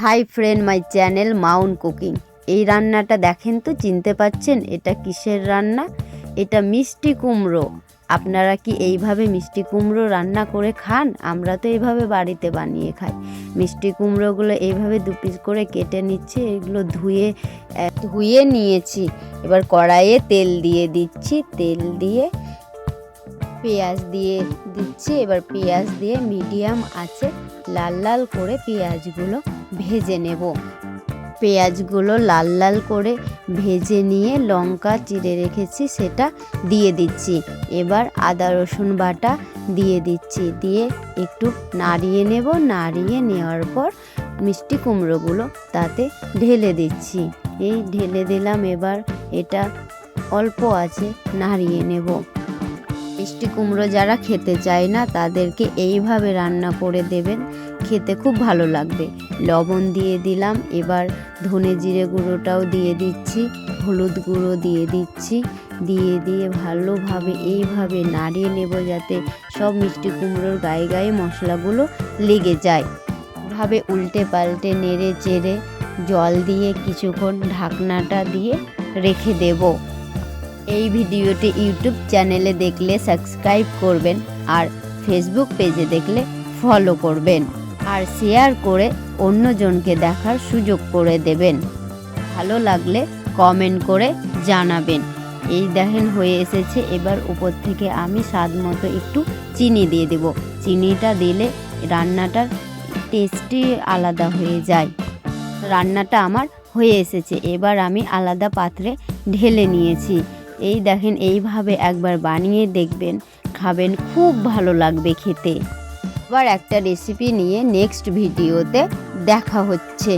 Hi friend, my channel Mount cooking. এই রান্নাটা দেখেন তো, চিনতে পাচ্ছেন এটা কিসের রান্না? এটা মিষ্টি কুমড়ো। আপনারা কি এইভাবে মিষ্টি কুমড়ো রান্না করে খান? আমরা তো এইভাবে বাড়িতে বানিয়ে খাই। মিষ্টি কুমড়োগুলো এইভাবে দু পিস করে কেটে নিচ্ছি। এগুলো ধুয়ে নিয়েছি। এবার কড়াইয়ে তেল দিয়ে দিচ্ছি। তেল দিয়ে পেঁয়াজ দিয়ে দিচ্ছি। এবার পেঁয়াজ দিয়ে মিডিয়াম আঁচে লাল লাল করে পেঁয়াজগুলো ভেজে নেব। পেঁয়াজগুলো লাল লাল করে ভেজে নিয়ে লঙ্কা চিড়ে রেখেছি সেটা দিয়ে দিচ্ছি। এবার আদা রসুন বাটা দিয়ে দিচ্ছি। দিয়ে একটু নাড়িয়ে নেব। নাড়িয়ে নেওয়ার পর মিষ্টি কুমড়োগুলো তাতে ঢেলে দিচ্ছি। এই ঢেলে দিলাম। এবার এটা অল্প আছে নাড়িয়ে নেব। মিষ্টি কুমড়ো যারা খেতে চায় না তাদেরকে এইভাবে রান্না করে দেবেন, খেতে খুব ভালো লাগবে। লবণ দিয়ে দিলাম। এবার ধনে জিরে গুঁড়োটাও দিয়ে দিচ্ছি, হলুদ গুঁড়ো দিয়ে দিচ্ছি। দিয়ে ভালোভাবে এইভাবে নাড়িয়ে নেব যাতে সব মিষ্টি কুমড়োর গায়ে গায়ে মশলাগুলো লেগে যায়। ভাবে উল্টে পাল্টে নেড়ে চেড়ে জল দিয়ে কিছুক্ষণ ঢাকনাটা দিয়ে রেখে দেব। এই ভিডিওটি ইউটিউব চ্যানেলে দেখলে সাবস্ক্রাইব করবেন, আর ফেসবুক পেজে দেখলে ফলো করবেন, আর শেয়ার করে অন্যজনকে দেখার সুযোগ করে দেবেন। ভালো লাগলে কমেন্ট করে জানাবেন। এই দেখেন হয়ে এসেছে। এবার উপর থেকে আমি স্বাদ মতো একটু চিনি দিয়ে দেব। চিনিটা দিলে রান্নাটার টেস্টই আলাদা হয়ে যায়। রান্নাটা আমার হয়ে এসেছে। এবার আমি আলাদা পাত্রে ঢেলে নিয়েছি। এই দেখেন, এইভাবে একবার বানিয়ে দেখবেন, খাবেন, খুব ভালো লাগবে খেতে। আবার একটা রেসিপি নিয়ে নেক্সট ভিডিওতে দেখা হচ্ছে।